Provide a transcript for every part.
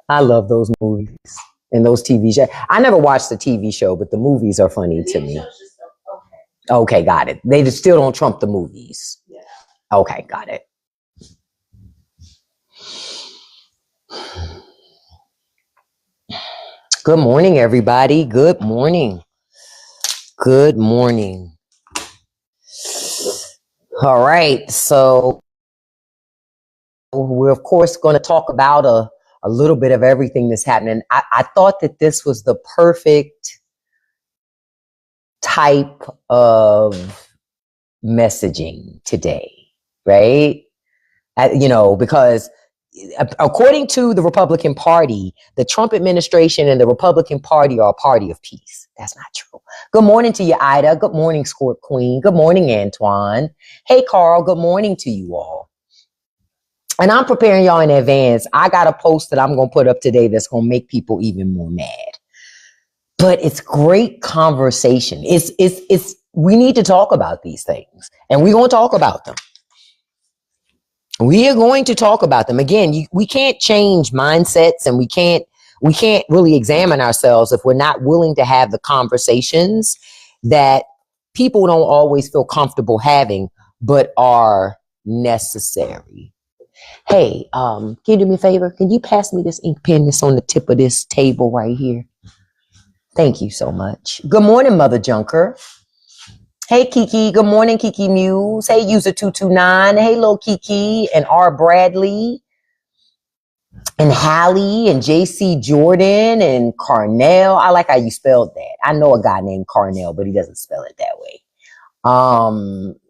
I love those movies and those TV shows. I never watched the TV show, but the movies are funny to me. Okay, got it. They just still don't trump the movies. Yeah. Okay, got it. Good morning, everybody. Good morning. Good morning. All right, so we're of course going to talk about a little bit of everything that's happening. I thought that this was the perfect type of messaging today, right? Because according to the Republican Party, the Trump administration and the Republican Party are a party of peace. That's not true. Good morning to you, Ida. Good morning, Squirt Queen. Good morning, Antoine. Hey, Carl. Good morning to you all. And I'm preparing y'all in advance. I got a post that I'm going to put up today that's going to make people even more mad. But it's great conversation. We need to talk about these things, and we're going to talk about them. We are going to talk about them. Again, we can't change mindsets, and we can't really examine ourselves if we're not willing to have the conversations that people don't always feel comfortable having, but are necessary. Hey, can you do me a favor? Can you pass me this ink pen that's on the tip of this table right here? Thank you so much. Good morning, Mother Junker. Hey, Kiki. Good morning, Kiki Muse. Hey, User 229. Hey, little Kiki and R. Bradley and Hallie and JC Jordan and Carnell. I like how you spelled that. I know a guy named Carnell, but he doesn't spell it that way.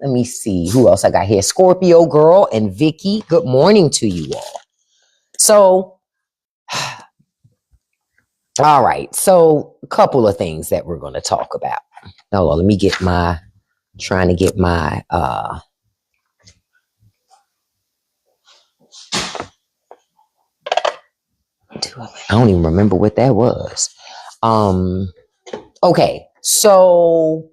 Let me see who else I got here. Scorpio Girl and Vicky. Good morning to you all. So, all right. So a couple of things that we're going to talk about. Hold on, let me get my, trying to get my, I don't even remember what that was. Okay. So,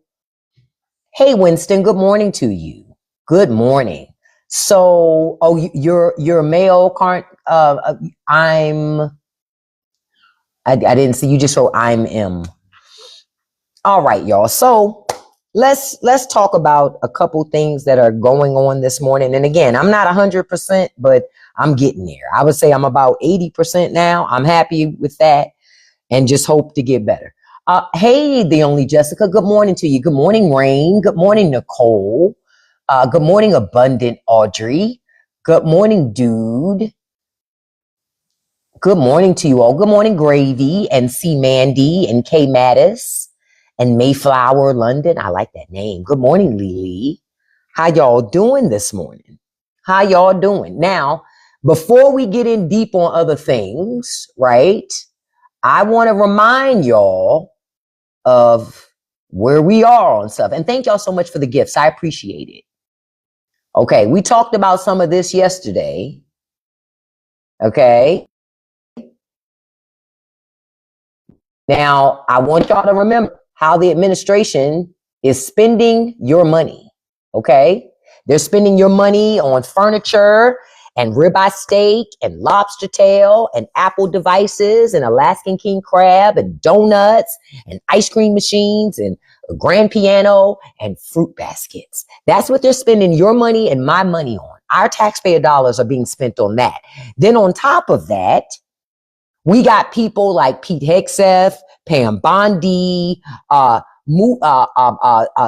hey, Winston, good morning to you. Good morning. So, you're a male, I didn't see, you just wrote I'm M. All right, y'all. So let's talk about a couple things that are going on this morning. And again, I'm not 100%, but I'm getting there. I would say I'm about 80% now. I'm happy with that and just hope to get better. Hey, the only Jessica, good morning to you. Good morning, Rain. Good morning, Nicole. Good morning, Abundant Audrey. Good morning, Dude. Good morning to you all. Good morning, Gravy and C. Mandy and K. Mattis and Mayflower London. I like that name. Good morning, Lily. How y'all doing this morning? How y'all doing? Now, before we get in deep on other things, right, I want to remind y'all of where we are on stuff. And thank y'all so much for the gifts. I appreciate it. Okay, we talked about some of this yesterday. Okay. Now, I want y'all to remember how the administration is spending your money. Okay. They're spending your money on furniture and ribeye steak and lobster tail and Apple devices and Alaskan king crab and donuts and ice cream machines and a grand piano and fruit baskets. That's what they're spending your money and my money on. Our taxpayer dollars are being spent on that. Then on top of that, we got people like Pete Hegseth, Pam Bondi,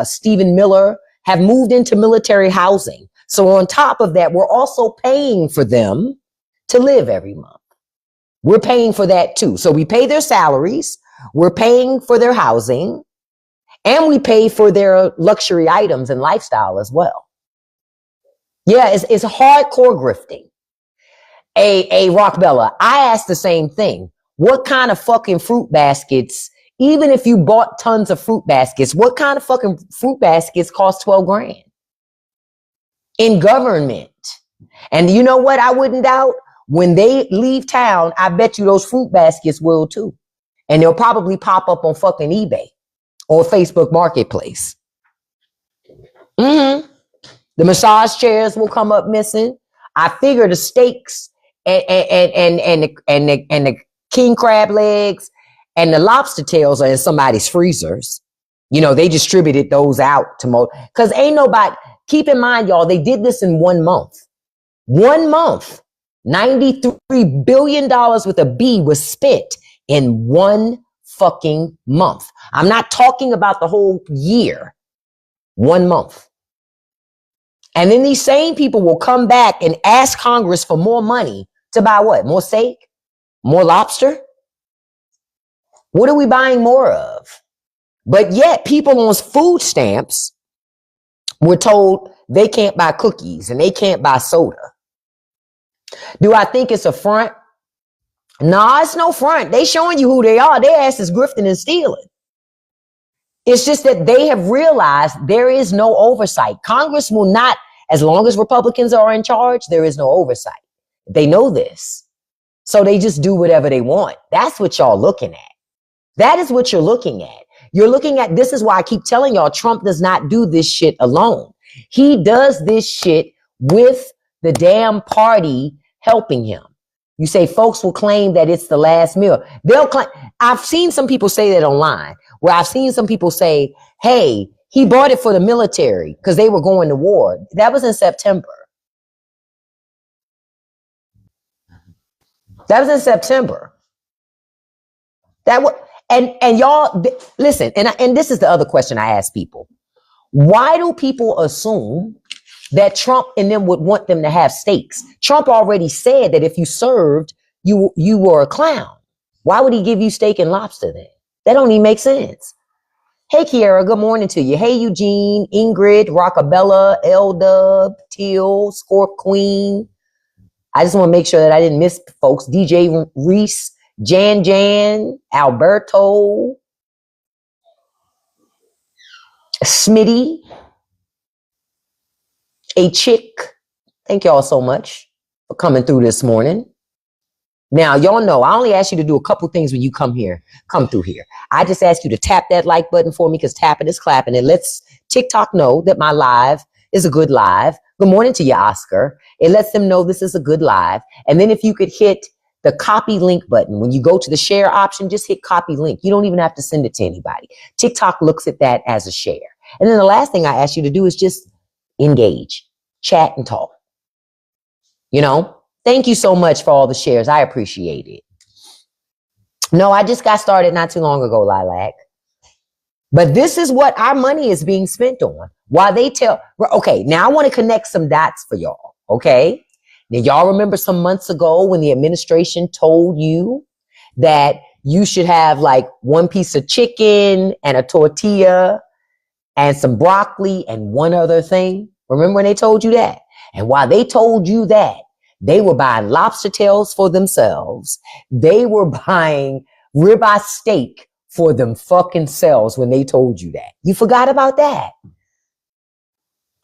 Stephen Miller have moved into military housing. So on top of that, we're also paying for them to live every month. We're paying for that too. So we pay their salaries, we're paying for their housing, and we pay for their luxury items and lifestyle as well. Yeah, it's hardcore grifting. Rock Bella, I asked the same thing. What kind of fucking fruit baskets, even if you bought tons of fruit baskets, what kind of fucking fruit baskets cost 12 grand? In government. And you know what I wouldn't doubt? When they leave town, I bet you those fruit baskets will too. And they'll probably pop up on fucking eBay or Facebook Marketplace. The massage chairs will come up missing. I figure the steaks and the king crab legs, and the lobster tails are in somebody's freezers. You know, they distributed those out to most, because ain't nobody, keep in mind, y'all, they did this in 1 month. 1 month. $93 billion with a B was spent in 1 fucking month. I'm not talking about the whole year. 1 month. And then these same people will come back and ask Congress for more money to buy what? More steak? More lobster? What are we buying more of? But yet people on food stamps were told they can't buy cookies and they can't buy soda. Do I think it's a front? Nah, it's no front. They showing you who they are. Their ass is grifting and stealing. It's just that they have realized there is no oversight. Congress will not, as long as Republicans are in charge, there is no oversight. They know this. So they just do whatever they want. That's what y'all looking at. That is what you're looking at. You're looking at, this is why I keep telling y'all, Trump does not do this shit alone. He does this shit with the damn party helping him. You say folks will claim that it's the last meal. They'll claim. I've seen some people say that online, where I've seen some people say, hey, he bought it for the military because they were going to war. That was in September. That was in September. That was, and y'all listen, and this is the other question I ask people. Why do people assume that Trump and them would want them to have steaks? Trump already said that if you served, you were a clown. Why would he give you steak and lobster then? That don't even make sense. Hey, Kiara, good morning to you. Hey, Eugene, Ingrid, Rockabella, L-Dub, Teal, Scorp Queen. I just want to make sure that I didn't miss folks. DJ Reese, Jan, Alberto, Smitty, a chick. Thank y'all so much for coming through this morning. Now, y'all know I only ask you to do a couple things when you come through here. I just ask you to tap that like button for me because tapping is clapping. It lets TikTok know that my live is a good live. Good morning to you, Oscar. It lets them know this is a good live. And then if you could hit the copy link button, when you go to the share option, just hit copy link. You don't even have to send it to anybody. TikTok looks at that as a share. And then the last thing I ask you to do is just engage, chat, and talk. You know? Thank you so much for all the shares. I appreciate it. No, I just got started not too long ago, Lilac. But this is what our money is being spent on. While they tell, okay, now I want to connect some dots for y'all, okay? Now, y'all remember some months ago when the administration told you that you should have like one piece of chicken and a tortilla and some broccoli and one other thing? Remember when they told you that? And while they told you that, they were buying lobster tails for themselves. They were buying ribeye steak for them fucking selves when they told you that. You forgot about that.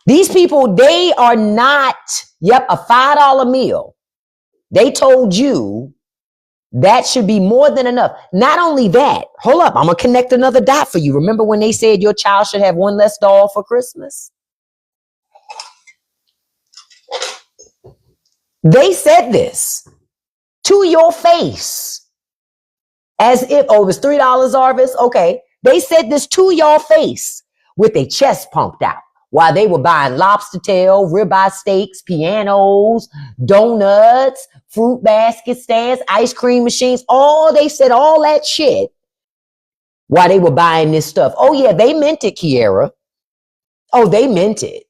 These people, they are not, a $5 meal. They told you that should be more than enough. Not only that, hold up, I'm going to connect another dot for you. Remember when they said your child should have one less doll for Christmas? They said this to your face as if, oh, it was $3, Arvis. Okay. They said this to your face with their chest pumped out while they were buying lobster tail, ribeye steaks, pianos, donuts, fruit basket stands, ice cream machines. They said all that shit while they were buying this stuff. Oh, yeah, they meant it, Kiara. Oh, they meant it.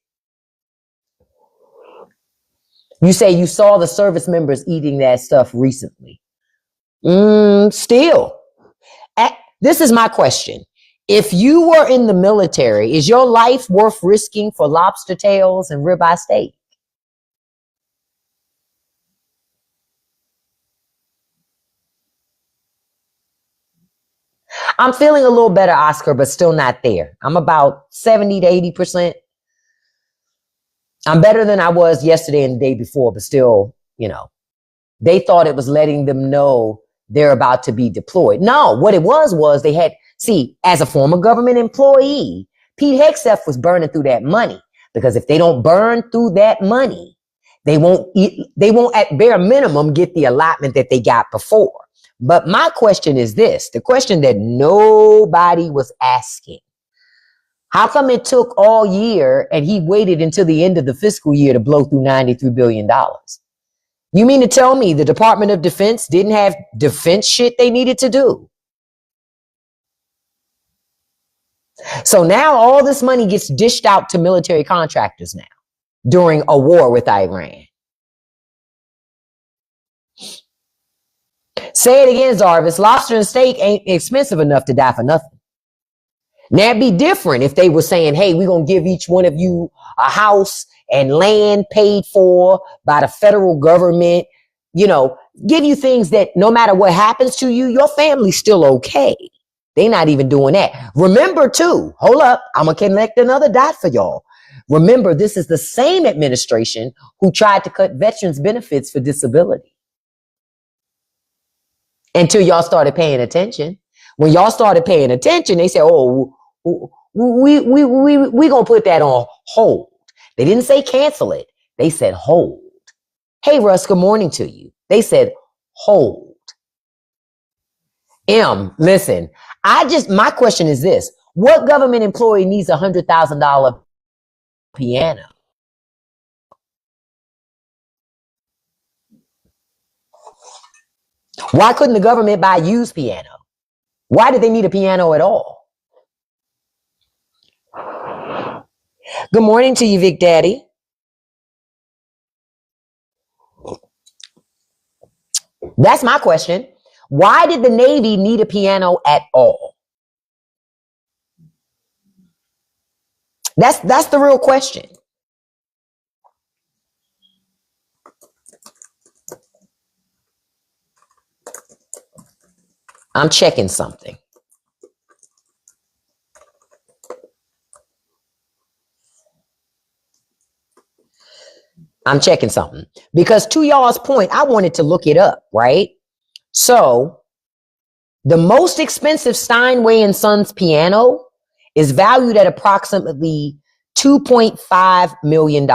You say you saw the service members eating that stuff recently. Still. This is my question. If you were in the military, is your life worth risking for lobster tails and ribeye steak? I'm feeling a little better, Oscar, but still not there. I'm about 70 to 80%. I'm better than I was yesterday and the day before, but still, they thought it was letting them know they're about to be deployed. No, what it was they had, as a former government employee, Pete Hegseth was burning through that money, because if they don't burn through that money, they won't at bare minimum get the allotment that they got before. But my question is this, the question that nobody was asking. How come it took all year and he waited until the end of the fiscal year to blow through $93 billion? You mean to tell me the Department of Defense didn't have defense shit they needed to do? So now all this money gets dished out to military contractors now during a war with Iran. Say it again, Zarvis. Lobster and steak ain't expensive enough to die for nothing. Now it'd be different if they were saying, hey, we're going to give each one of you a house and land paid for by the federal government, you know, give you things that no matter what happens to you, your family's still okay. They're not even doing that. Remember too, hold up, I'm going to connect another dot for y'all. Remember, this is the same administration who tried to cut veterans benefits for disability. Until y'all started paying attention. When y'all started paying attention, they said, oh, we gonna put that on hold. They didn't say cancel it. They said hold. Hey, Russ, good morning to you. They said hold. Listen, my question is this. What government employee needs $100,000 piano? Why couldn't the government buy used piano? Why did they need a piano at all? Good morning to you, Vic Daddy. That's my question. Why did the Navy need a piano at all? That's the real question. I'm checking something. Because to y'all's point, I wanted to look it up, right? So the most expensive Steinway & Sons piano is valued at approximately $2.5 million.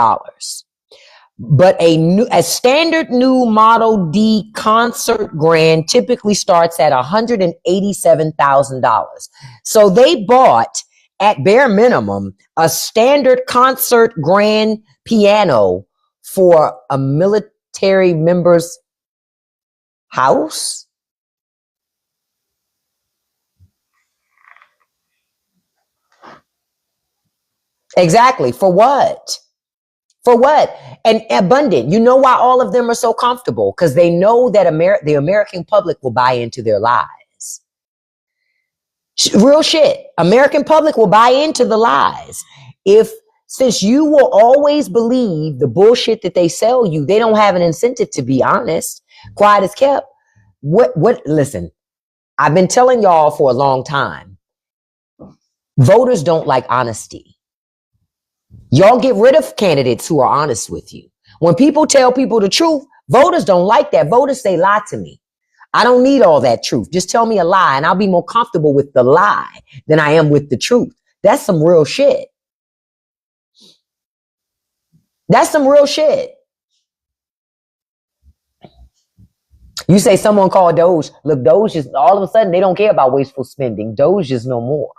But a standard new Model D concert grand typically starts at $187,000. So they bought, at bare minimum, a standard concert grand piano for a military member's house? Exactly. For what? For what? And abundant. You know why all of them are so comfortable? Because they know that the American public will buy into their lies. Real shit. American public will buy into the lies. Since you will always believe the bullshit that they sell you, they don't have an incentive to be honest. Quiet as kept. Listen, I've been telling y'all for a long time. Voters don't like honesty. Y'all get rid of candidates who are honest with you. When people tell people the truth, voters don't like that. Voters say, lie to me. I don't need all that truth. Just tell me a lie and I'll be more comfortable with the lie than I am with the truth. That's some real shit. That's some real shit. You say someone called Doge. Look, Doge is all of a sudden, they don't care about wasteful spending. Doge is no more.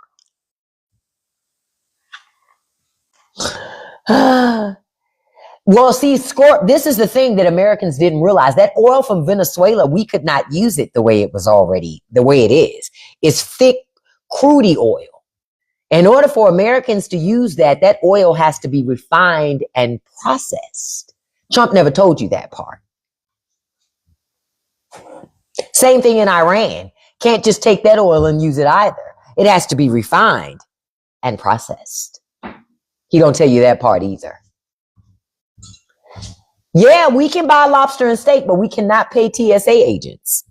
Well, see, this is the thing that Americans didn't realize. That oil from Venezuela, we could not use it the way it is. It's thick, crudy oil. In order for Americans to use that oil has to be refined and processed. Trump never told you that part. Same thing in Iran. Can't just take that oil and use it either. It has to be refined and processed. He don't tell you that part either. Yeah, we can buy lobster and steak, but we cannot pay TSA agents.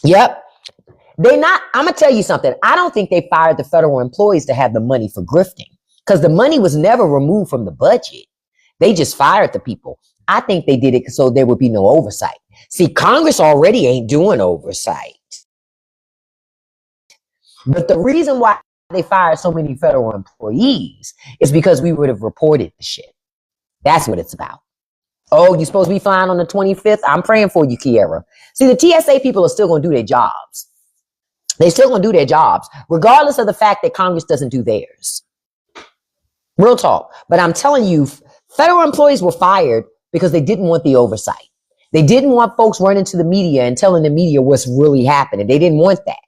Yep. I'm going to tell you something. I don't think they fired the federal employees to have the money for grifting because the money was never removed from the budget. They just fired the people. I think they did it so there would be no oversight. See, Congress already ain't doing oversight. But the reason why they fired so many federal employees is because we would have reported the shit. That's what it's about. Oh, you're supposed to be flying on the 25th? I'm praying for you, Kiera. See, the TSA people are still going to do their jobs. They're still going to do their jobs, regardless of the fact that Congress doesn't do theirs. Real talk. But I'm telling you, federal employees were fired because they didn't want the oversight. They didn't want folks running to the media and telling the media what's really happening. They didn't want that.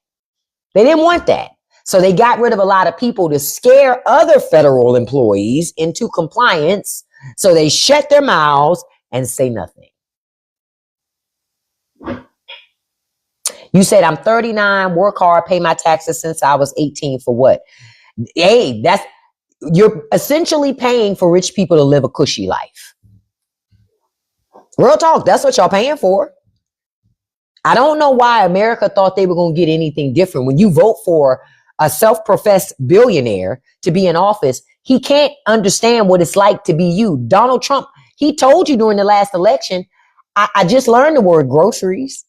They didn't want that. So they got rid of a lot of people to scare other federal employees into compliance. So they shut their mouths and say nothing. You said, I'm 39, work hard, pay my taxes since I was 18 for what? Hey, you're essentially paying for rich people to live a cushy life. Real talk, that's what y'all paying for. I don't know why America thought they were going to get anything different. When you vote for a self-professed billionaire to be in office, he can't understand what it's like to be you. Donald Trump, he told you during the last election, I just learned the word groceries.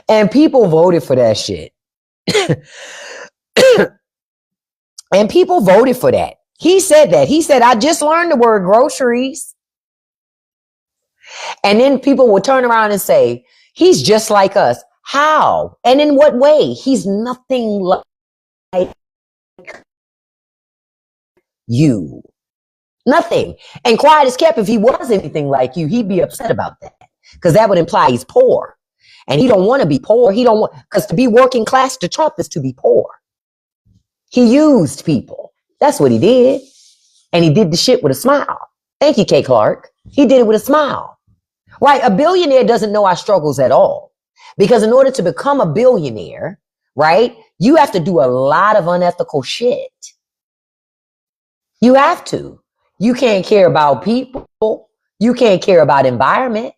And people voted for that shit. And people voted for that. He said that. He said, I just learned the word groceries. And then people would turn around and say, he's just like us. How? And in what way? He's nothing like you. Nothing. And quiet is kept. If he was anything like you, he'd be upset about that. Because that would imply he's poor. And he don't want to be poor. He don't want, because to be working class to Trump is to be poor. He used people. That's what he did. And he did the shit with a smile. Thank you, Kay Clark. He did it with a smile. Right? A billionaire doesn't know our struggles at all. Because in order to become a billionaire, right, you have to do a lot of unethical shit. You have to. You can't care about people. You can't care about environment.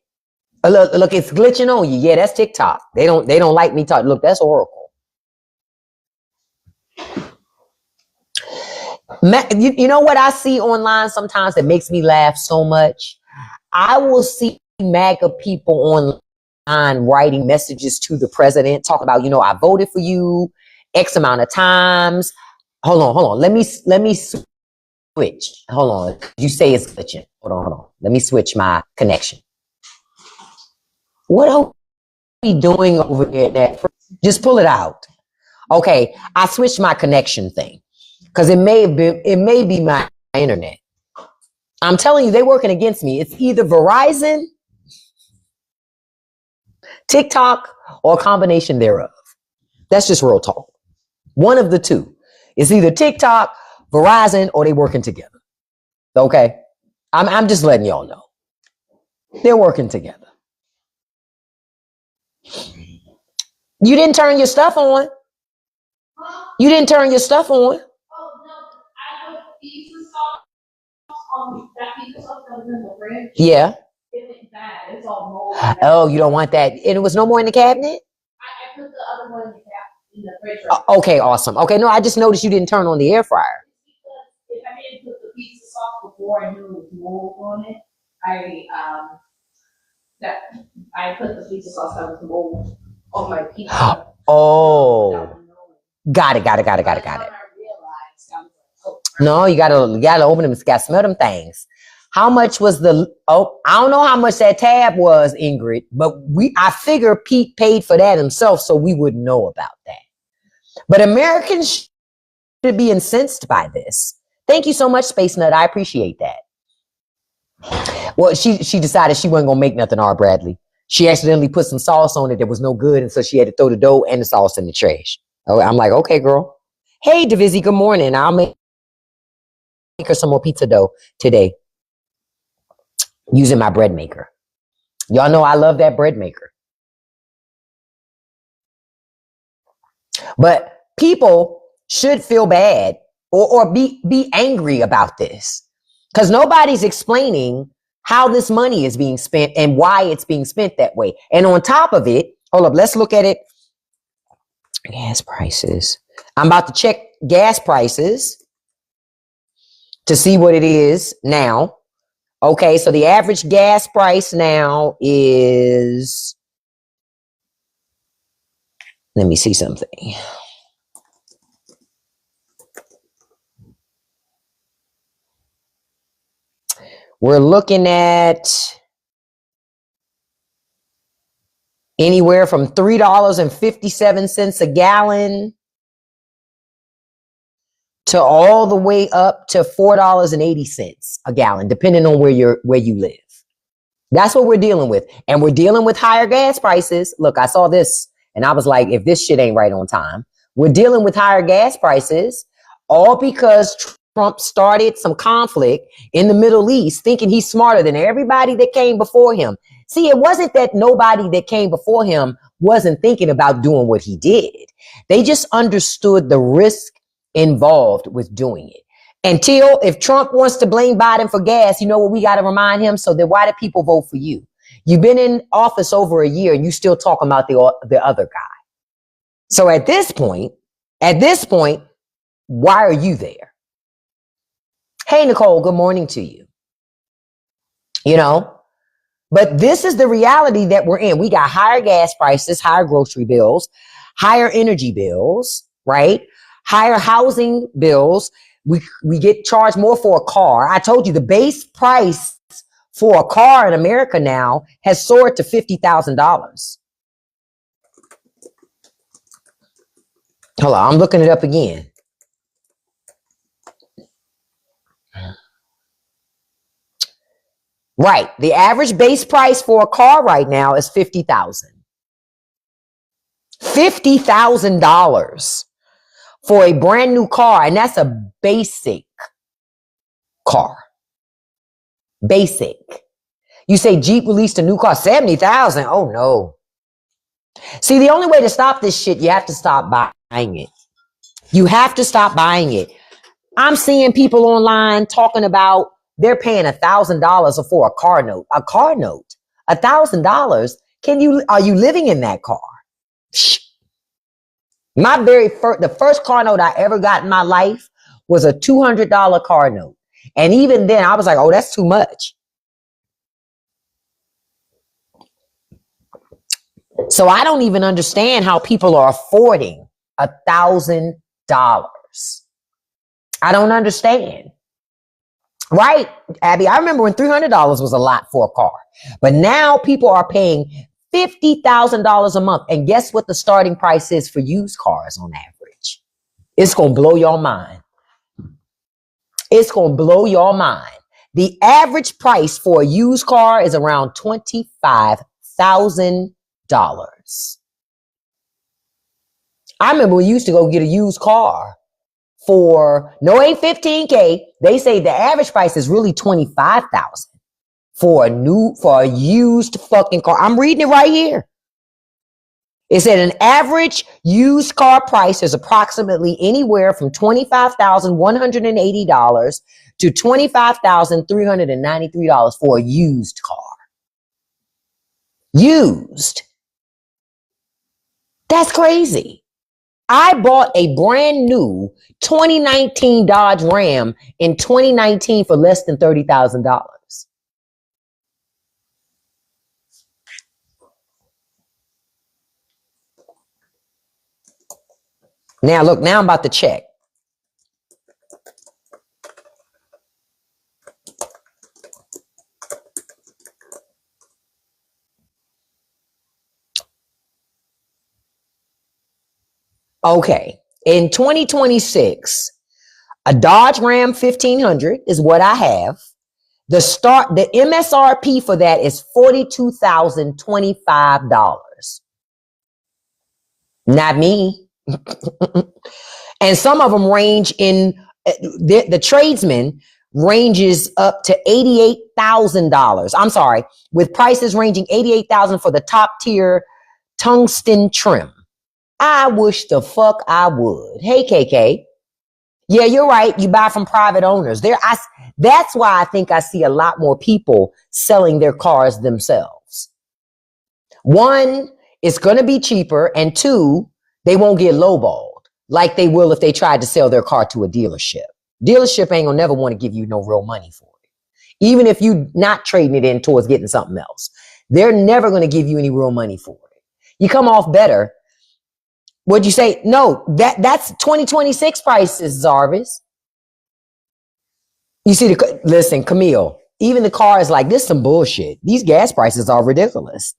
Look, it's glitching on you. Yeah, that's TikTok. They don't like me talk. Look, that's Oracle. You know what I see online sometimes that makes me laugh so much? I will see MAGA people online writing messages to the president, talking about, I voted for you X amount of times. Hold on. Let me switch. Hold on. You say it's glitching. Hold on. Let me switch my connection. What are we doing over there? Just pull it out. Okay, I switched my connection thing because it may be my internet. I'm telling you, they're working against me. It's either Verizon, TikTok, or a combination thereof. That's just real talk. One of the two. It's either TikTok, Verizon, or they working together. Okay? I'm just letting y'all know. They're working together. You didn't turn your stuff on. You didn't turn your stuff on. Oh, no. I put pizza sauce on that pizza sauce that was in the fridge. Yeah. It went bad. It's all mold. Oh, you don't want that. And it was no more in the cabinet? I put the other one in the fridge. Right okay, awesome. Okay, no, I just noticed you didn't turn on the air fryer. Because if I didn't put the pizza sauce before I knew it was mold on it, I put the pizza sauce that was mold on my pizza. Oh. Got it. No, you gotta open them. You gotta smell them things. How much was I don't know how much that tab was, Ingrid, but I figure Pete paid for that himself, so we would know about that. But Americans should be incensed by this. Thank you so much, Space Nut. I appreciate that. Well, she decided she wasn't gonna make nothing, R. Bradley. She accidentally put some sauce on it that was no good, and so she had to throw the dough and the sauce in the trash. I'm like, okay, girl. Hey, Divizzy, good morning. I'll make her some more pizza dough today using my bread maker. Y'all know I love that bread maker. But people should feel bad or be angry about this because nobody's explaining how this money is being spent and why it's being spent that way. And on top of it, hold up, let's look at it. Gas prices. I'm about to check gas prices to see what it is now. Okay, so the average gas price now is, let me see something. We're looking at anywhere from $3.57 a gallon to all the way up to $4.80 a gallon, depending on where you live. That's what we're dealing with. And we're dealing with higher gas prices. Look, I saw this and I was like, if this shit ain't right on time, we're dealing with higher gas prices, all because Trump started some conflict in the Middle East, thinking he's smarter than everybody that came before him. See, it wasn't that nobody that came before him wasn't thinking about doing what he did. They just understood the risk involved with doing it. Until if Trump wants to blame Biden for gas, you know what we got to remind him? So then why did people vote for you? You've been in office over a year and you still talking about the other guy. So at this point, why are you there? Hey, Nicole, good morning to you. You know, but this is the reality that we're in. We got higher gas prices, higher grocery bills, higher energy bills, right? Higher housing bills. We get charged more for a car. I told you the base price for a car in America now has soared to $50,000. Hold on, I'm looking it up again. Right. The average base price for a car right now is $50,000. $50,000 for a brand new car. And that's a basic car. Basic. You say Jeep released a new car, 70,000. Oh no. See, the only way to stop this shit, you have to stop buying it. You have to stop buying it. I'm seeing people online talking about they're paying $1,000 for a car note. A car note. $1,000. Are you living in that car? My the first car note I ever got in my life was a $200 car note. And even then I was like, oh, that's too much. So I don't even understand how people are affording $1,000. I don't understand. Right, Abby? I remember when $300 was a lot for a car. But now people are paying $50,000 a month. And guess what the starting price is for used cars on average? It's going to blow your mind. It's going to blow your mind. The average price for a used car is around $25,000. I remember we used to go get a used car for, no, ain't 15K. They say the average price is really 25,000 for a used fucking car. I'm reading it right here. It said an average used car price is approximately anywhere from $25,180 to $25,393 for a used car. Used. That's crazy. I bought a brand new 2019 Dodge Ram in 2019 for less than $30,000. Now, look, now I'm about to check. Okay, in 2026, a Dodge Ram 1500 is what I have. The MSRP for that is $42,025. Not me. And some of them range in, the tradesman ranges up to $88,000. I'm sorry, with prices ranging $88,000 for the top tier tungsten trim. I wish the fuck I would. Hey, KK. Yeah, you're right. You buy from private owners. That's why I think I see a lot more people selling their cars themselves. One, it's going to be cheaper. And two, they won't get lowballed like they will if they tried to sell their car to a dealership. Dealership ain't gonna never want to give you no real money for it. Even if you not trading it in towards getting something else, they're never going to give you any real money for it. You come off better. What'd you say? No, that's 2026 prices, Zarvis. You see listen, Camille, Even the car is like, this is some bullshit. These gas prices are ridiculous.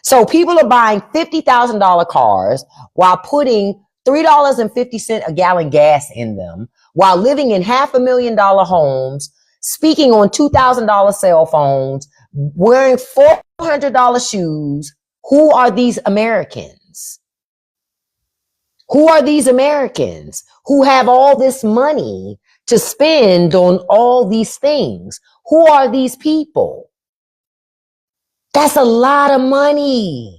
So people are buying $50,000 cars while putting $3.50 a gallon gas in them, while living in $500,000 homes, speaking on $2,000 cell phones, wearing $400 shoes. Who are these Americans? Who are these Americans who have all this money to spend on all these things? Who are these people? That's a lot of money.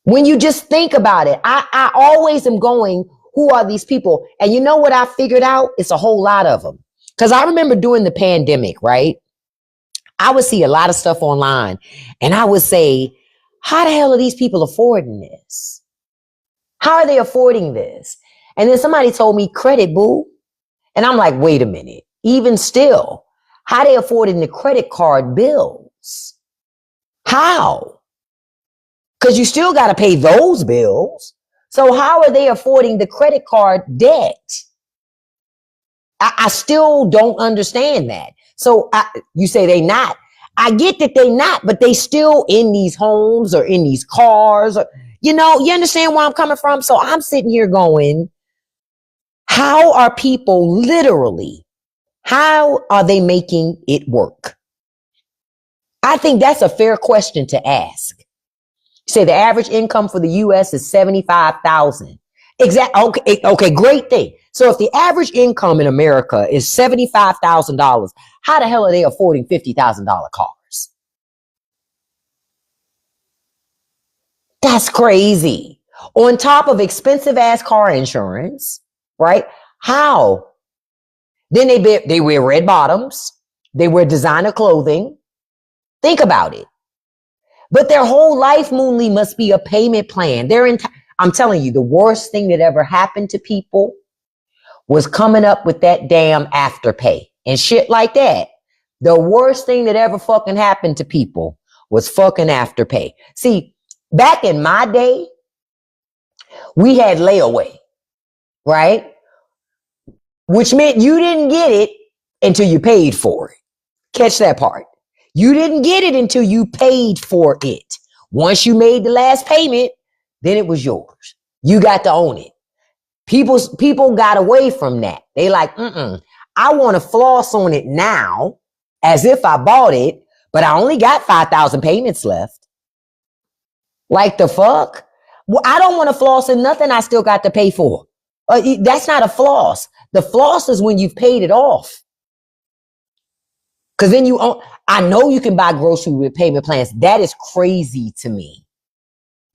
When you just think about it, I always am going, who are these people? And you know what I figured out? It's a whole lot of them. Because I remember during the pandemic, right? I would see a lot of stuff online and I would say, how the hell are these people affording this? How are they affording this? And then somebody told me credit, boo. And I'm like, wait a minute. Even still, how they affording the credit card bills? How? Because you still got to pay those bills. So how are they affording the credit card debt? I still don't understand that. So you say they not. I get that they not, but they still in these homes or in these cars. Or, you understand where I'm coming from? So I'm sitting here going, how are people literally, how are they making it work? I think that's a fair question to ask. Say the average income for the U.S. is $75,000. Exactly. Okay, great thing. So if the average income in America is $75,000, how the hell are they affording $50,000 cars? That's crazy. On top of expensive ass car insurance, right? How? Then they wear red bottoms. They wear designer clothing. Think about it. But their whole life, Moonly, must be a payment plan. I'm telling you, the worst thing that ever happened to people was coming up with that damn Afterpay and shit like that. The worst thing that ever fucking happened to people was fucking Afterpay. See, back in my day, we had layaway, right? Which meant you didn't get it until you paid for it. Catch that part. You didn't get it until you paid for it. Once you made the last payment, then it was yours. You got to own it. People got away from that. They like, I want to floss on it now as if I bought it, but I only got 5,000 payments left. Like the fuck? Well, I don't want to floss in nothing I still got to pay for. That's not a floss. The floss is when you've paid it off. Because then I know you can buy groceries with payment plans. That is crazy to me.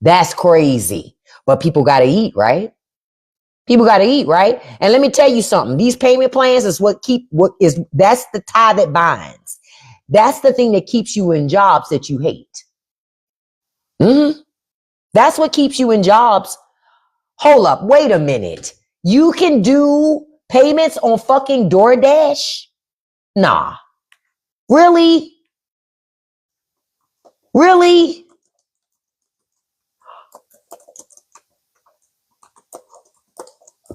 That's crazy. But people got to eat, right? People got to eat, right? And let me tell you something. These payment plans is that's the tie that binds. That's the thing that keeps you in jobs that you hate. That's what keeps you in jobs. Hold up. Wait a minute. You can do payments on fucking DoorDash? Nah. Really? Really?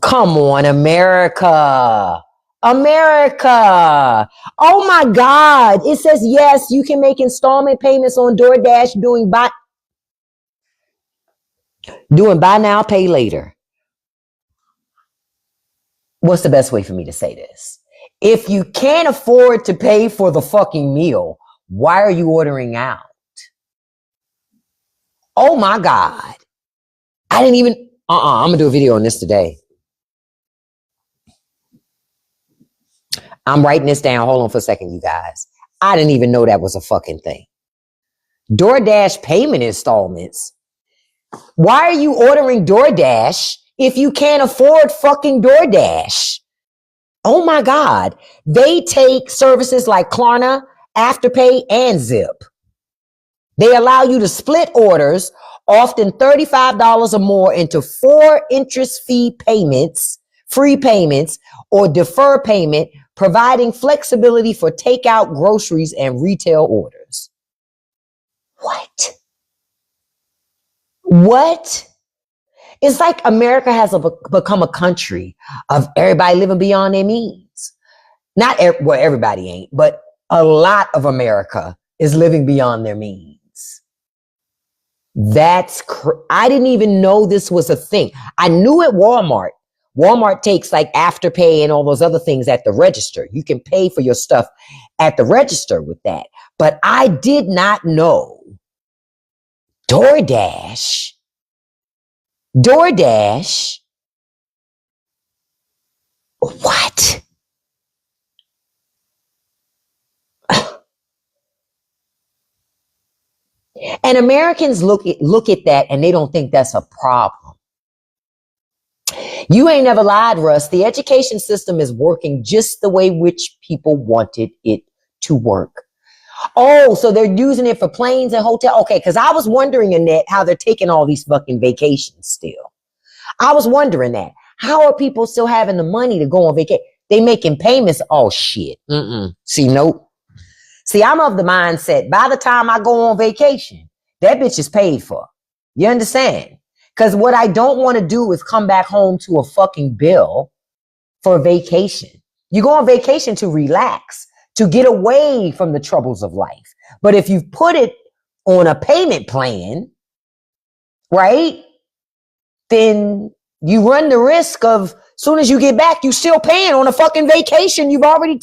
Come on, America. America. Oh my God. It says, yes, you can make installment payments on DoorDash doing buy now, pay later. What's the best way for me to say this? If you can't afford to pay for the fucking meal, why are you ordering out? Oh my God. I didn't even, I'm gonna do a video on this today. I'm writing this down. Hold on for a second, you guys. I didn't even know that was a fucking thing. DoorDash payment installments. Why are you ordering DoorDash if you can't afford fucking DoorDash? Oh my God. They take services like Klarna, Afterpay, and Zip. They allow you to split orders, often $35 or more, into 4 interest-free payments, or defer payment, providing flexibility for takeout, groceries, and retail orders. What? It's like America has become a country of everybody living beyond their means. Not everybody ain't, but A lot of America is living beyond their means. I didn't even know this was a thing. I knew at Walmart. Walmart takes like Afterpay and all those other things at the register. You can pay for your stuff at the register with that. But I did not know DoorDash. What? And Americans look at that and they don't think that's a problem. You ain't never lied, Russ. The education system is working just the way which people wanted it to work. Oh, so they're using it for planes and hotel. Okay, because I was wondering, Annette, how they're taking all these fucking vacations still. I was wondering that. How are people still having the money to go on vacation? They making payments. Oh, shit. See, nope. See, I'm of the mindset, by the time I go on vacation, that bitch is paid for. You understand? Because what I don't want to do is come back home to a fucking bill for vacation. You go on vacation to relax, to get away from the troubles of life. But if you put it on a payment plan, right, then you run the risk of, as soon as you get back, you still paying on a fucking vacation you've already...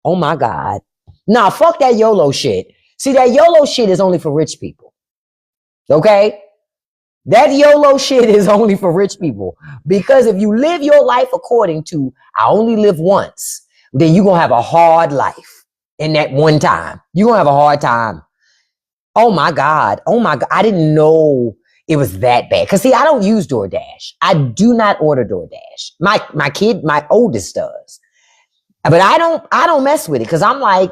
Oh my God. Nah, fuck that YOLO shit. See, that YOLO shit is only for rich people. Okay? That YOLO shit is only for rich people. Because if you live your life according to, I only live once, then you're going to have a hard life in that one time. You're going to have a hard time. Oh my God. I didn't know it was that bad. Because see, I don't use DoorDash. I do not order DoorDash. My kid, my oldest does. But I don't mess with it because I'm like,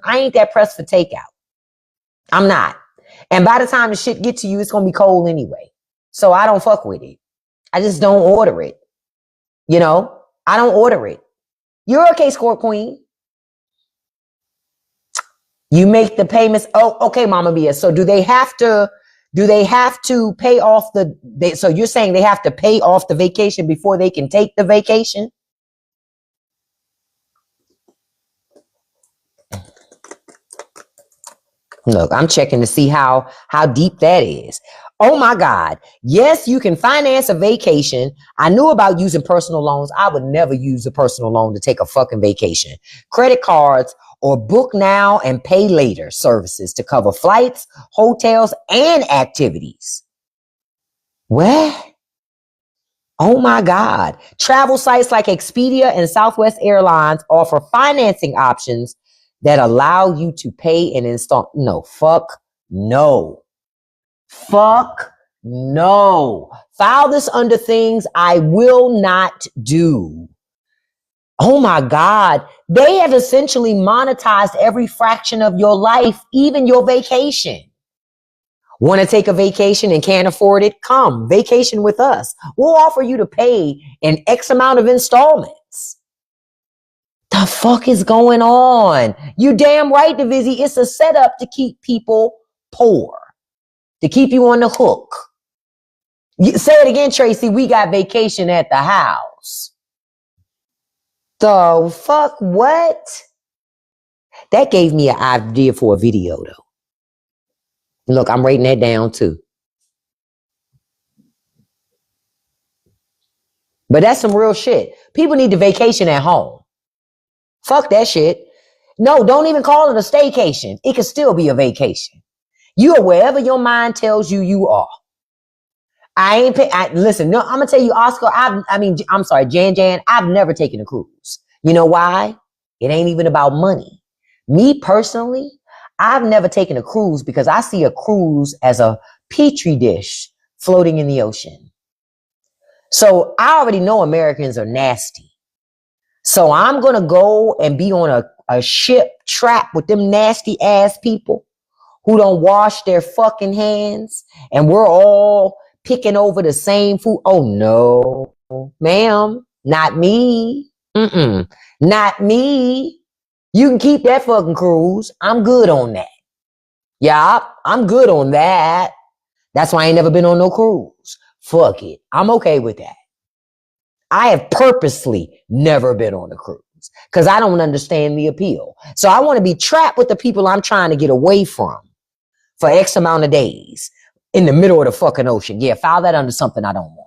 I ain't that pressed for takeout. I'm not. And by the time the shit get to you, it's going to be cold anyway. So I don't fuck with it. I just don't order it. You know, I don't order it. You're okay, Score Queen. You make the payments. Oh, okay, Mama Mia. So do they have to pay off so you're saying they have to pay off the vacation before they can take the vacation? Look, I'm checking to see how deep that is. Oh my God. Yes, you can finance a vacation. I knew about using personal loans. I would never use a personal loan to take a fucking vacation. Credit cards or book now and pay later services to cover flights, hotels, and activities. What? Oh my God. Travel sites like Expedia and Southwest Airlines offer financing options that allow you to pay and install. No, fuck no. Fuck no. File this under things I will not do. Oh my God. They have essentially monetized every fraction of your life, even your vacation. Want to take a vacation and can't afford it? Come, vacation with us. We'll offer you to pay an X amount of installments. The fuck is going on? You damn right, Divizzy. It's a setup to keep people poor, to keep you on the hook. Say it again, Tracy. We got vacation at the house. The fuck what? That gave me an idea for a video, though. Look, I'm writing that down too. But that's some real shit. People need to vacation at home. Fuck that shit. No, don't even call it a staycation. It could still be a vacation. You are wherever your mind tells you you are. Listen, no, I'm going to tell you, Oscar, I'm sorry, Jan, I've never taken a cruise. You know why? It ain't even about money. Me personally, I've never taken a cruise because I see a cruise as a petri dish floating in the ocean. So I already know Americans are nasty. So I'm going to go and be on a ship trapped with them nasty ass people who don't wash their fucking hands, and we're all picking over the same food. Oh no, ma'am, not me. Not me. You can keep that fucking cruise. I'm good on that. Yeah, I'm good on that. That's why I ain't never been on no cruise. Fuck it. I'm okay with that. I have purposely never been on a cruise. cruise because I don't understand the appeal. So I want to be trapped with the people I'm trying to get away from for X amount of days in the middle of the fucking ocean. Yeah, file that under something I don't want.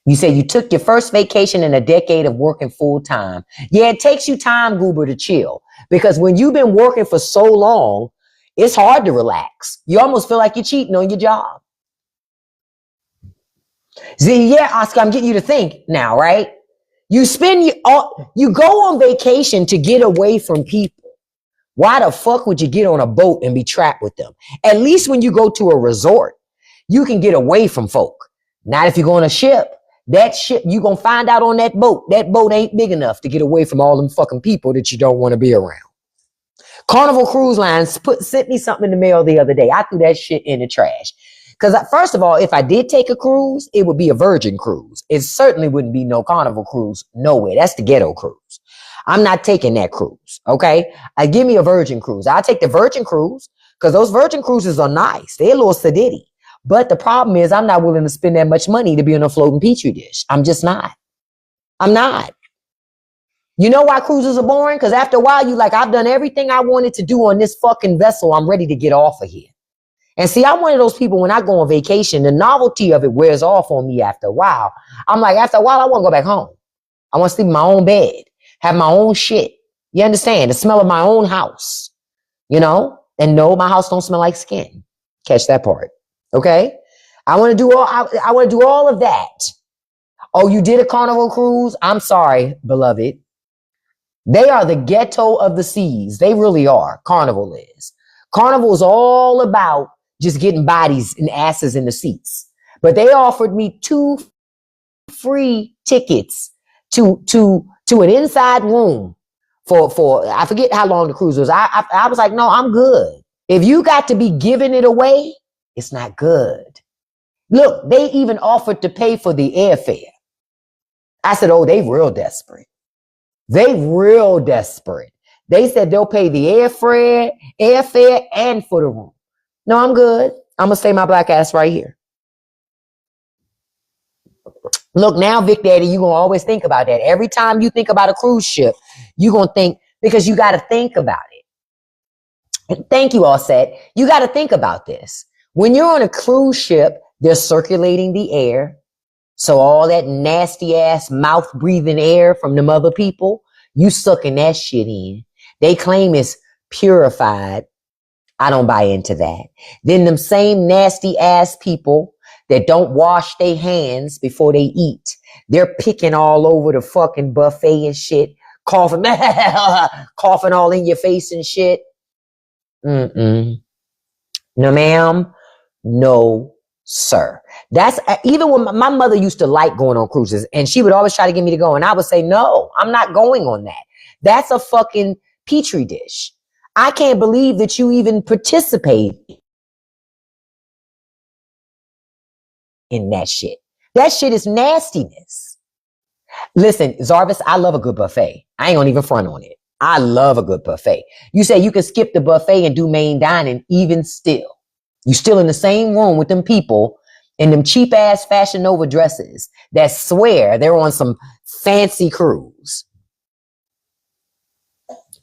You say you took your first vacation in a decade of working full time. Yeah, it takes you time, Goober, to chill. Because when you've been working for so long, it's hard to relax. You almost feel like you're cheating on your job. See, yeah, Oscar, I'm getting you to think now, right? You go on vacation to get away from people. Why the fuck would you get on a boat and be trapped with them? At least when you go to a resort, you can get away from folk. Not if you go on a ship. That ship, you gonna find out on that boat ain't big enough to get away from all them fucking people that you don't want to be around. Carnival Cruise Lines sent me something in the mail the other day. I threw that shit in the trash. Because first of all, if I did take a cruise, it would be a Virgin cruise. It certainly wouldn't be no Carnival cruise nowhere. That's the ghetto cruise. I'm not taking that cruise, okay? Give me a Virgin cruise. I'll take the Virgin cruise because those Virgin cruises are nice. They're a little sedity. But the problem is I'm not willing to spend that much money to be on a floating petri dish. I'm just not. I'm not. You know why cruises are boring? Because after a while, you like, I've done everything I wanted to do on this fucking vessel. I'm ready to get off of here. And see, I'm one of those people when I go on vacation, the novelty of it wears off on me after a while. I'm like, after a while, I want to go back home. I want to sleep in my own bed, have my own shit. You understand? The smell of my own house, you know? And no, my house don't smell like skin. Catch that part. Okay? I want to do all of that. Oh, you did a Carnival cruise? I'm sorry, beloved. They are the ghetto of the seas. They really are. Carnival is. Carnival is all about just getting bodies and asses in the seats. But they offered me 2 free tickets to an inside room for I forget how long the cruise was. I was like, no, I'm good. If you got to be giving it away, it's not good. Look, they even offered to pay for the airfare. I said, oh, they real desperate. They real desperate. They said they'll pay the airfare and for the room. No, I'm good. I'm going to stay my black ass right here. Look, now, Vic Daddy, you're going to always think about that. Every time you think about a cruise ship, you're going to think, because you got to think about it. And thank you, Offset. You got to think about this. When you're on a cruise ship, they're circulating the air. So all that nasty ass mouth breathing air from them other people, you sucking that shit in. They claim it's purified. I don't buy into that. Then them same nasty ass people that don't wash their hands before they eat, they're picking all over the fucking buffet and shit, coughing, coughing all in your face and shit. No, ma'am. No, sir. That's even when my mother used to like going on cruises and she would always try to get me to go. And I would say, no, I'm not going on that. That's a fucking petri dish. I can't believe that you even participate in that shit. That shit is nastiness. Listen, Zarvis, I love a good buffet. I ain't gonna even front on it. I love a good buffet. You say you can skip the buffet and do main dining, even still. You still in the same room with them people in them cheap ass Fashion Nova dresses that swear they're on some fancy cruise.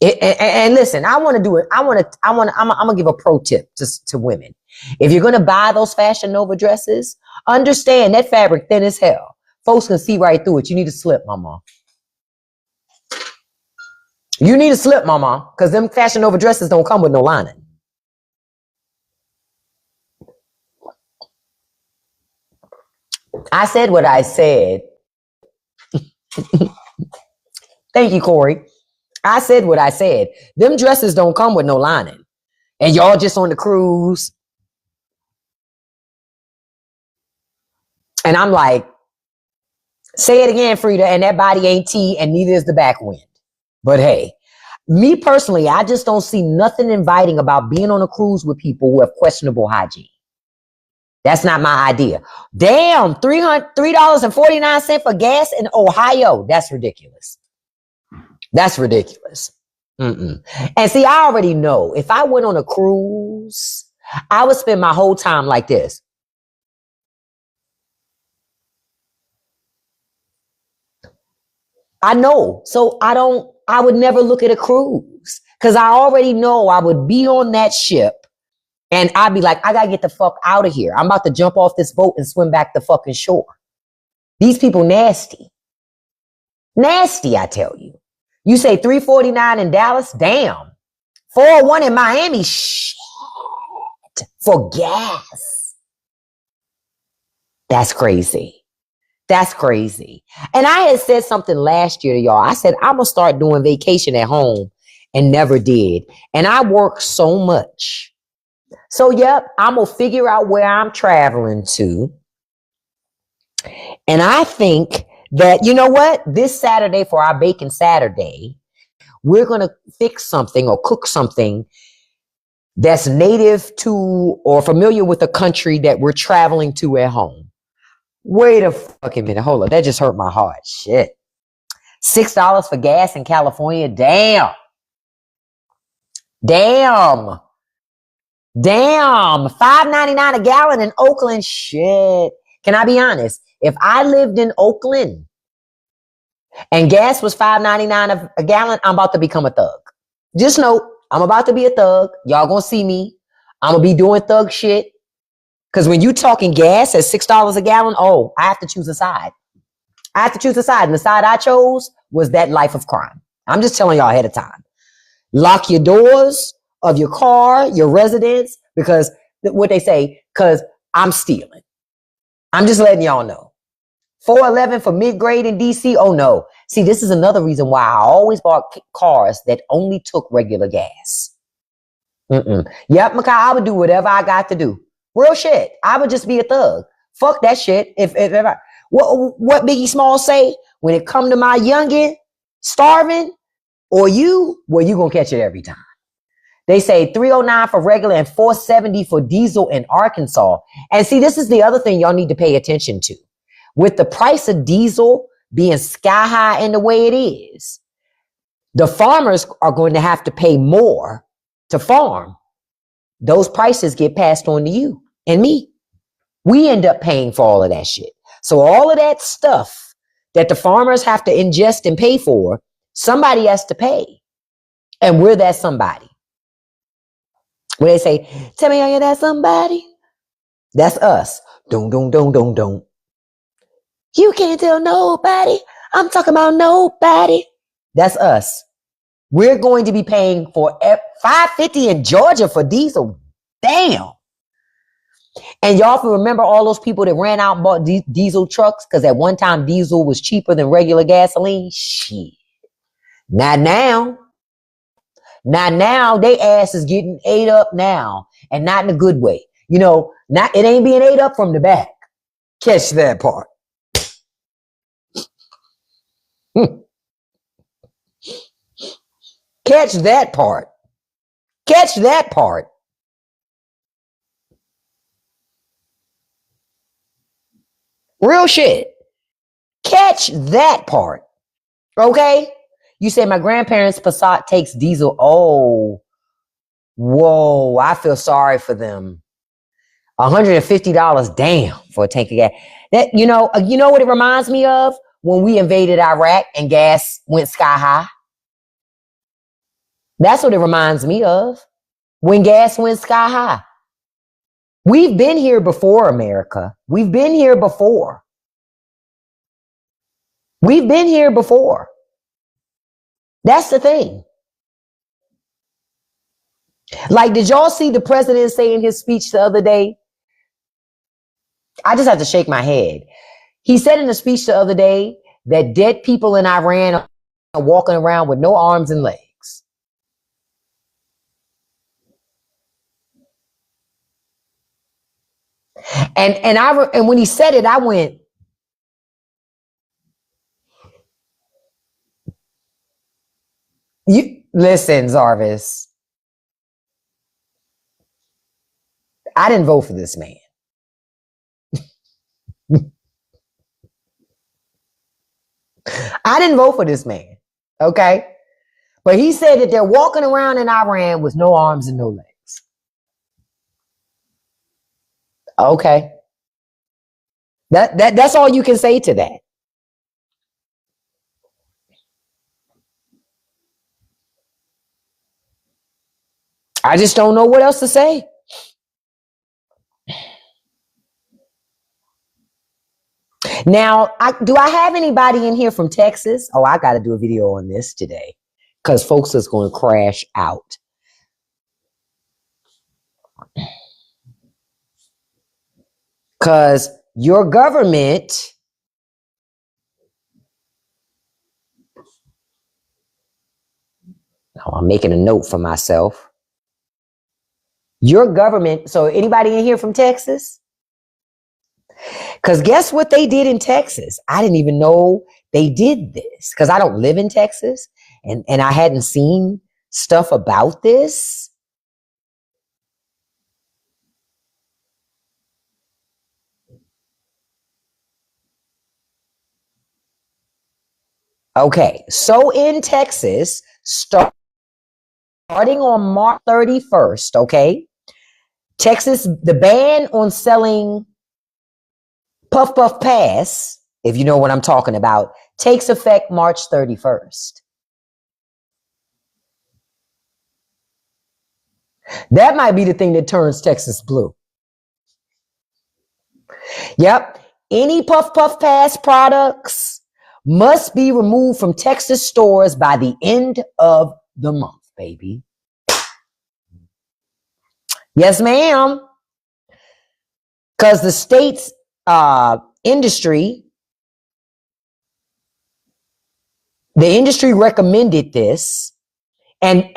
And listen, I want to do it. I'm gonna give a pro tip to women. If you're gonna buy those Fashion Nova dresses, understand that fabric thin as hell. Folks can see right through it. You need a slip, mama. You need a slip, mama, because them Fashion Nova dresses don't come with no lining. I said what I said. Thank you, Corey. I said what I said. Them dresses don't come with no lining. And y'all just on the cruise. And I'm like, say it again, Frida, and that body ain't tea and neither is the backwind. But hey, me personally, I just don't see nothing inviting about being on a cruise with people who have questionable hygiene. That's not my idea. Damn, $3.49 for gas in Ohio. That's ridiculous. That's ridiculous. And see, I already know if I went on a cruise, I would spend my whole time like this. I know. So I would never look at a cruise because I already know I would be on that ship and I'd be like, I gotta get the fuck out of here. I'm about to jump off this boat and swim back to fucking shore. These people nasty. Nasty, I tell you. You say 349 in Dallas? Damn. 401 in Miami? Shit. For gas. That's crazy. That's crazy. And I had said something last year to y'all. I said, I'm going to start doing vacation at home and never did. And I work so much. So, yep, I'm going to figure out where I'm traveling to. And I think that, you know what? This Saturday for our Bacon Saturday, we're going to fix something or cook something that's native to or familiar with the country that we're traveling to at home. Wait a fucking minute. Hold on. That just hurt my heart. Shit. $6 for gas in California. Damn. Damn. Damn. $5.99 a gallon in Oakland. Shit. Can I be honest? If I lived in Oakland and gas was $5.99 a gallon, I'm about to become a thug. Just know, I'm about to be a thug. Y'all gonna see me. I'm gonna be doing thug shit. Because when you talking gas at $6 a gallon, oh, I have to choose a side. I have to choose a side. And the side I chose was that life of crime. I'm just telling y'all ahead of time. Lock your doors of your car, your residence, because what they say, because I'm stealing. I'm just letting y'all know. 411 for mid-grade in DC. Oh no. See, this is another reason why I always bought cars that only took regular gas. Yep, Makai, I would do whatever I got to do. Real shit. I would just be a thug. Fuck that shit. If I, what Biggie Smalls say, when it come to my youngin' starving or you, well, you gonna catch it every time. They say 309 for regular and 470 for diesel in Arkansas. And see, this is the other thing y'all need to pay attention to. With the price of diesel being sky high in the way it is, the farmers are going to have to pay more to farm. Those prices get passed on to you and me. We end up paying for all of that shit. So all of that stuff that the farmers have to ingest and pay for, somebody has to pay. And we're that somebody. When they say, tell me, are you that somebody? That's us. Don't. You can't tell nobody. I'm talking about nobody. That's us. We're going to be paying for $5.50 in Georgia for diesel. Damn. And y'all can remember all those people that ran out and bought diesel trucks because at one time diesel was cheaper than regular gasoline. Shit. Not now. Not now. They ass is getting ate up now, and not in a good way. You know, it ain't being ate up from the back. Catch that part. Catch that part. Catch that part. Real shit. Catch that part. Okay? You say my grandparents' Passat takes diesel. Oh, whoa. I feel sorry for them. $150, damn, for a tank of gas. That you know what it reminds me of? When we invaded Iraq and gas went sky high. That's what it reminds me of. When gas went sky high. We've been here before, America. We've been here before. We've been here before. That's the thing. Like, did y'all see the president say in his speech the other day? I just have to shake my head. He said in the speech the other day that dead people in Iran are walking around with no arms and legs. And when he said it, I went, you listen, Zarvis. I didn't vote for this man. I didn't vote for this man. Okay? But he said that they're walking around in Iran with no arms and no legs. Okay. That's all you can say to that. I just don't know what else to say. Now, do I have anybody in here from Texas? Oh, I got to do a video on this today because folks is going to crash out. Because your government, oh, I'm making a note for myself. Your government, so anybody in here from Texas? Because guess what they did in Texas? I didn't even know they did this because I don't live in Texas and I hadn't seen stuff about this. Okay, so in Texas, starting on March 31st, okay, Texas, the ban on selling Puff Puff Pass, if you know what I'm talking about, takes effect March 31st. That might be the thing that turns Texas blue. Yep. Any Puff Puff Pass products must be removed from Texas stores by the end of the month, baby. Yes, ma'am. Because the state's industry, the industry recommended this, and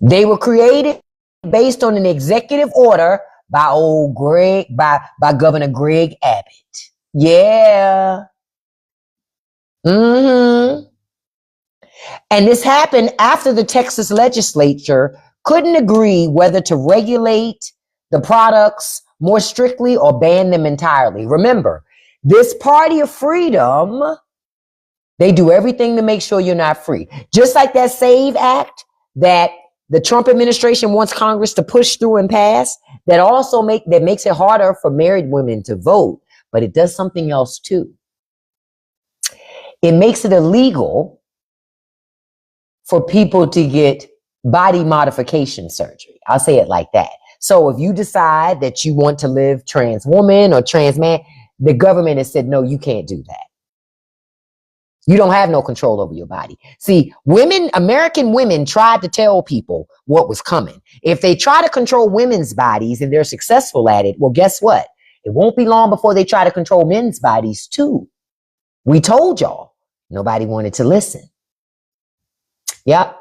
they were created based on an executive order by by Governor Greg Abbott. Yeah. Mm-hmm. And this happened after the Texas legislature couldn't agree whether to regulate the products more strictly or ban them entirely. Remember, this party of freedom, they do everything to make sure you're not free. Just like that SAVE Act that the Trump administration wants Congress to push through and pass, that also makes it harder for married women to vote, but it does something else too. It makes it illegal for people to get body modification surgery. I'll say it like that. So if you decide that you want to live trans woman or trans man, the government has said, no, you can't do that. You don't have no control over your body. See, American women tried to tell people what was coming. If they try to control women's bodies and they're successful at it, well, guess what? It won't be long before they try to control men's bodies too. We told y'all. Nobody wanted to listen. Yep.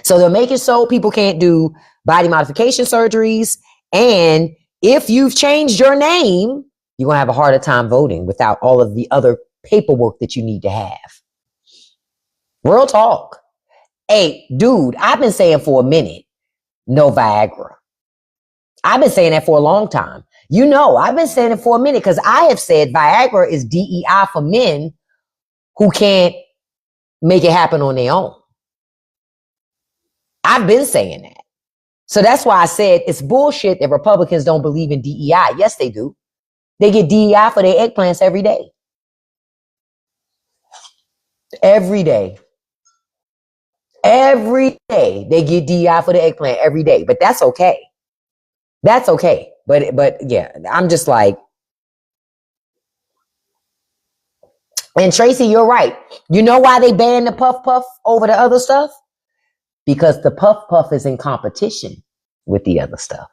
So they'll make it so people can't do body modification surgeries. And if you've changed your name, you're going to have a harder time voting without all of the other paperwork that you need to have. Real talk. Hey, dude, I've been saying for a minute, no Viagra. I've been saying that for a long time. You know, I've been saying it for a minute because I have said Viagra is DEI for men who can't make it happen on their own. I've been saying that. So that's why I said it's bullshit that Republicans don't believe in DEI. Yes, they do. They get DEI for their eggplants every day. Every day. Every day they get DEI for the eggplant every day. But that's okay. That's okay. But yeah, I'm just like, and Tracy, you're right. You know why they banned the Puff Puff over the other stuff? Because the Puff Puff is in competition with the other stuff.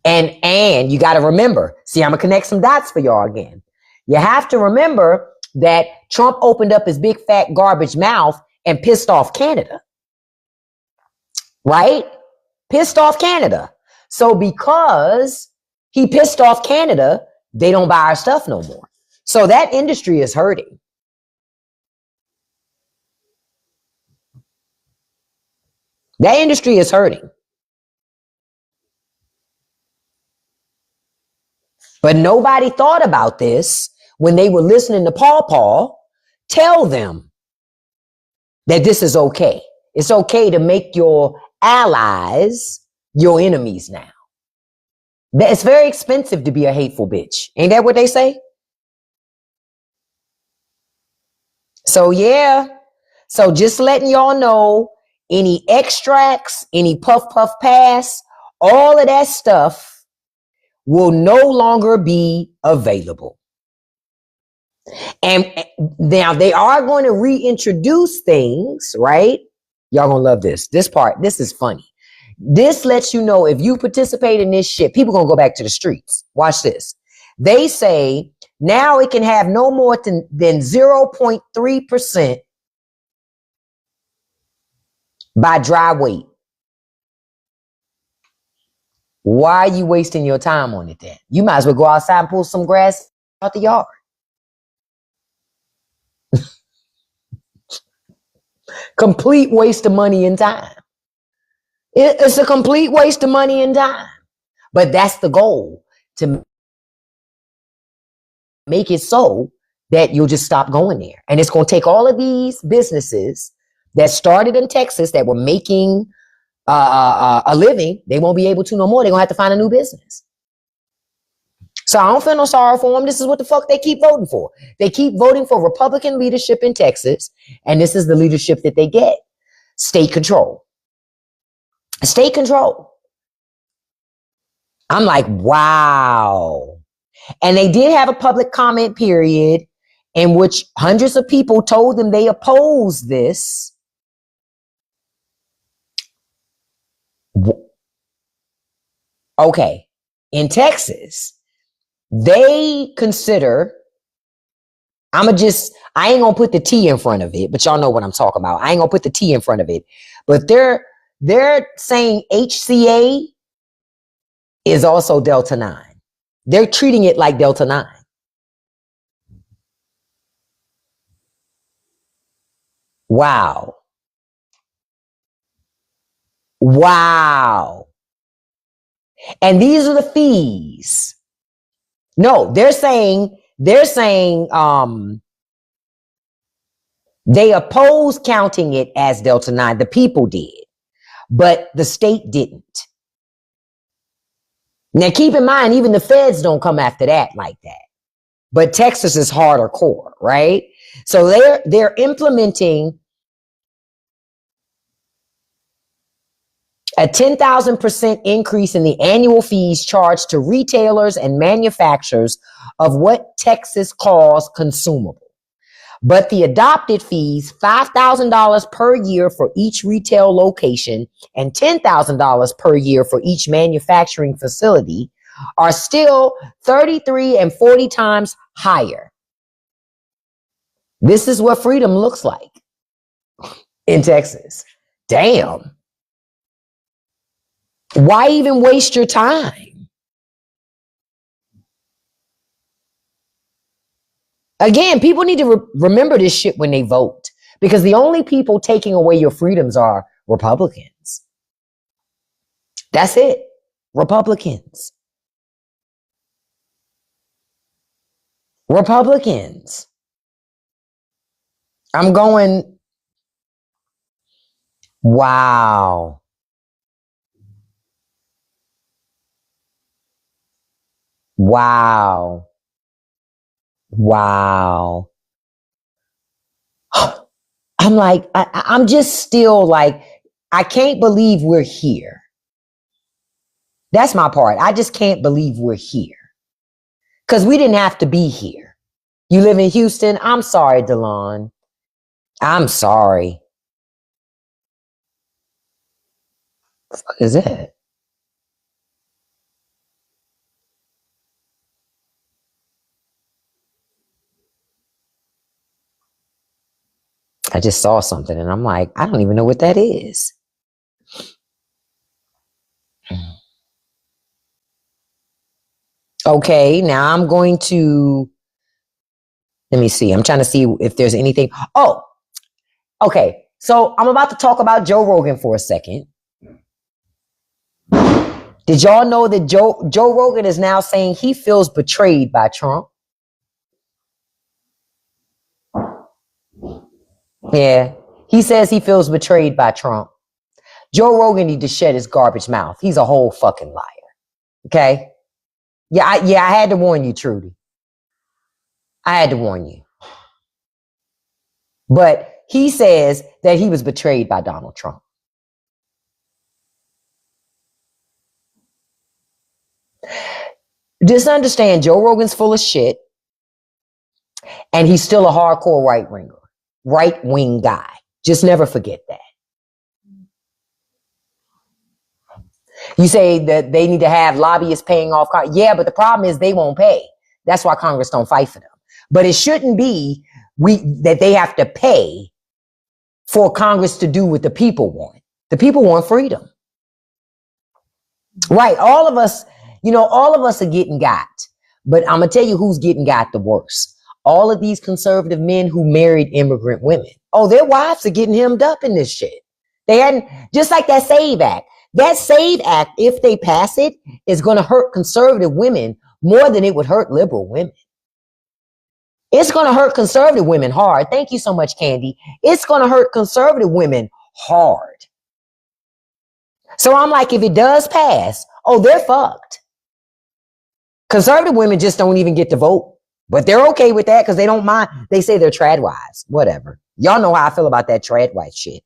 And you got to remember, see, I'm going to connect some dots for y'all again. You have to remember that Trump opened up his big fat garbage mouth and pissed off Canada. Right? Pissed off Canada. So because he pissed off Canada, they don't buy our stuff no more. So that industry is hurting. That industry is hurting. But nobody thought about this when they were listening to Paw Paw tell them that this is okay. It's okay to make your allies your enemies now. It's very expensive to be a hateful bitch. Ain't that what they say? So yeah. So just letting y'all know, any extracts, any puff puff pass, all of that stuff will no longer be available. And now they are going to reintroduce things, right? Y'all gonna love this. This part, this is funny. This lets you know if you participate in this shit, people gonna go back to the streets. Watch this. They say now it can have no more than 0.3% by dry weight. Why are you wasting your time on it then? You might as well go outside and pull some grass out the yard. Complete waste of money and time. It's a complete waste of money and time. But that's the goal, to make it so that you'll just stop going there. And it's going to take all of these businesses that started in Texas that were making a living. They won't be able to no more. They're going to have to find a new business. So I don't feel no sorrow for them. This is what the fuck they keep voting for. They keep voting for Republican leadership in Texas. And this is the leadership that they get. State control. State control. I'm like, wow. And they did have a public comment period in which hundreds of people told them they oppose this. Okay. In Texas, they consider, I ain't gonna put the T in front of it, but y'all know what I'm talking about. I ain't gonna put the T in front of it. But they're saying HCA is also Delta 9. They're treating it like Delta 9. Wow. Wow. And these are the fees. No, they're saying they oppose counting it as Delta 9. The people did, but the state didn't. Now keep in mind, even the feds don't come after that like that. But Texas is harder core, right? So they're implementing a 10,000% increase in the annual fees charged to retailers and manufacturers of what Texas calls consumable. But the adopted fees, $5,000 per year for each retail location and $10,000 per year for each manufacturing facility, are still 33 and 40 times higher. This is what freedom looks like in Texas. Damn. Why even waste your time? Again, people need to remember this shit when they vote, because the only people taking away your freedoms are Republicans. That's it. Republicans. Republicans. I'm going, wow. Wow. Wow. I'm like, I'm just still like, I can't believe we're here. That's my part. I just can't believe we're here. Because we didn't have to be here. You live in Houston? I'm sorry, Delon. I'm sorry. What the fuck is that? I just saw something and I'm like, I don't even know what that is. Okay, now I'm going to, let me see. I'm trying to see if there's anything. Oh, okay. So I'm about to talk about Joe Rogan for a second. Did y'all know that Joe Rogan is now saying he feels betrayed by Trump? Yeah, he says he feels betrayed by Trump. Joe Rogan need to shut his garbage mouth. He's a whole fucking liar. Okay? Yeah, I had to warn you, Trudy. I had to warn you. But he says that he was betrayed by Donald Trump. Just understand, Joe Rogan's full of shit, and he's still a hardcore right wing guy. Just never forget that. You say that they need to have lobbyists paying off. Yeah, but the problem is they won't pay. That's why Congress don't fight for them. But it shouldn't be that they have to pay for Congress to do what the people want. The people want freedom. Right. All of us are getting got. But I'm going to tell you who's getting got the worst. All of these conservative men who married immigrant women. Oh, their wives are getting hemmed up in this shit. They hadn't, just like that SAVE Act. That SAVE Act, if they pass it, is going to hurt conservative women more than it would hurt liberal women. It's going to hurt conservative women hard. Thank you so much, Candy. It's going to hurt conservative women hard. So I'm like, if it does pass, oh, they're fucked. Conservative women just don't even get to vote. But they're okay with that because they don't mind. They say they're trad wives. Whatever. Y'all know how I feel about that trad wife shit.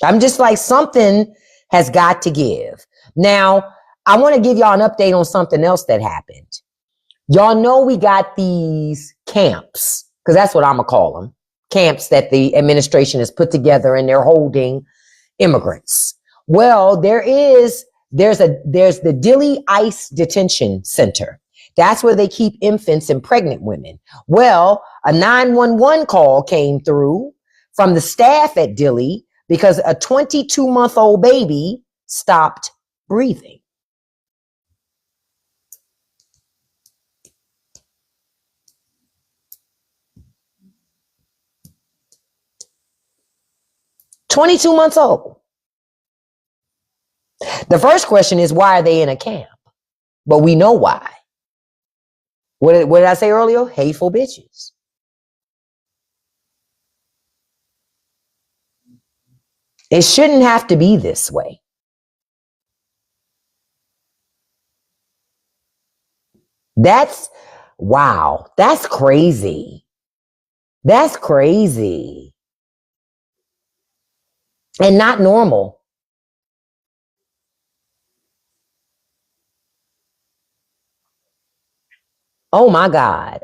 I'm just like, something has got to give. Now, I want to give y'all an update on something else that happened. Y'all know we got these camps, because that's what I'm going to call them. Camps that the administration has put together, and they're holding immigrants. Well, there's the Dilley ICE Detention Center. That's where they keep infants and pregnant women. Well, a 911 call came through from the staff at Dilley because a 22-month-old baby stopped breathing. "22 months old." The first question is, why are they in a camp? But we know why. What did I say earlier? Hateful bitches. It shouldn't have to be this way. Wow. That's crazy. That's crazy. And not normal. Oh my God.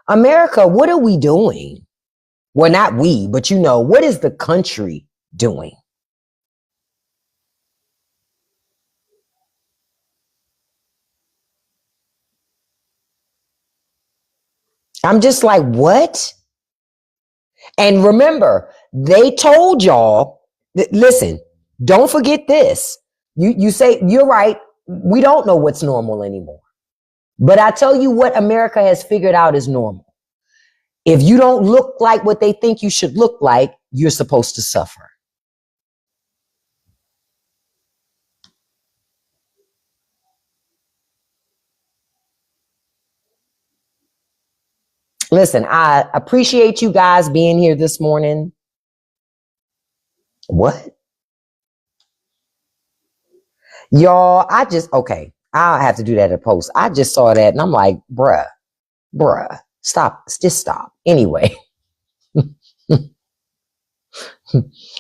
America, what are we doing? Well, not we, but what is the country doing? I'm just like, what? And remember, they told y'all, listen, don't forget this. You say, you're right. We don't know what's normal anymore. But I tell you what America has figured out is normal. If you don't look like what they think you should look like, you're supposed to suffer. Listen, I appreciate you guys being here this morning. What? Y'all, okay, I'll have to do that at a post. I just saw that and I'm like, bruh, stop, just stop. Anyway.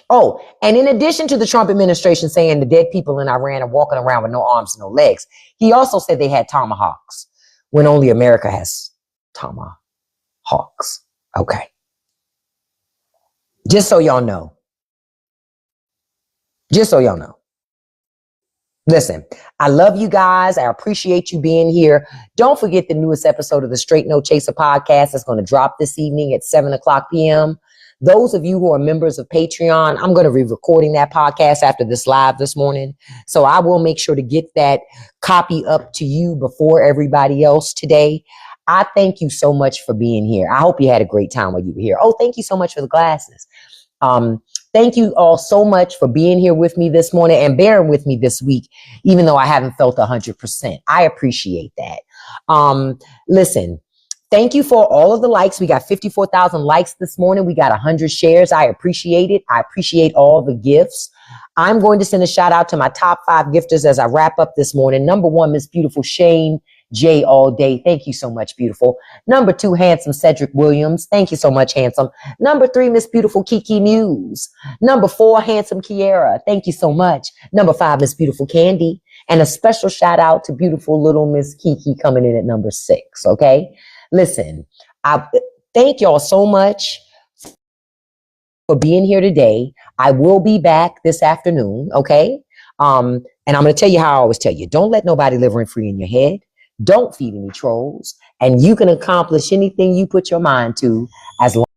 Oh, and in addition to the Trump administration saying the dead people in Iran are walking around with no arms and no legs, he also said they had tomahawks when only America has tomahawks. Okay. Just so y'all know. Listen, I love you guys. I appreciate you being here. Don't forget the newest episode of the Straight No Chaser podcast is going to drop this evening at 7:00 p.m. Those of you who are members of Patreon, I'm going to be recording that podcast after this live this morning. So I will make sure to get that copy up to you before everybody else today. I thank you so much for being here. I hope you had a great time while you were here. Oh, thank you so much for the glasses. Thank you all so much for being here with me this morning and bearing with me this week, even though I haven't felt 100%. I appreciate that. Listen, thank you for all of the likes. We got 54,000 likes this morning. We got 100 shares. I appreciate it. I appreciate all the gifts. I'm going to send a shout out to my top 5 gifters as I wrap up this morning. Number 1, Miss Beautiful Shane J all day. Thank you so much, beautiful. Number 2, handsome Cedric Williams. Thank you so much, handsome. Number 3, Miss Beautiful Kiki Muse. Number 4, handsome Kiera. Thank you so much. Number 5, Miss Beautiful Candy. And a special shout out to beautiful little Miss Kiki coming in at number 6. Okay. Listen, I thank y'all so much for being here today. I will be back this afternoon. Okay. And I'm going to tell you how I always tell you, don't let nobody live rent free in your head. Don't feed any trolls, and you can accomplish anything you put your mind to as long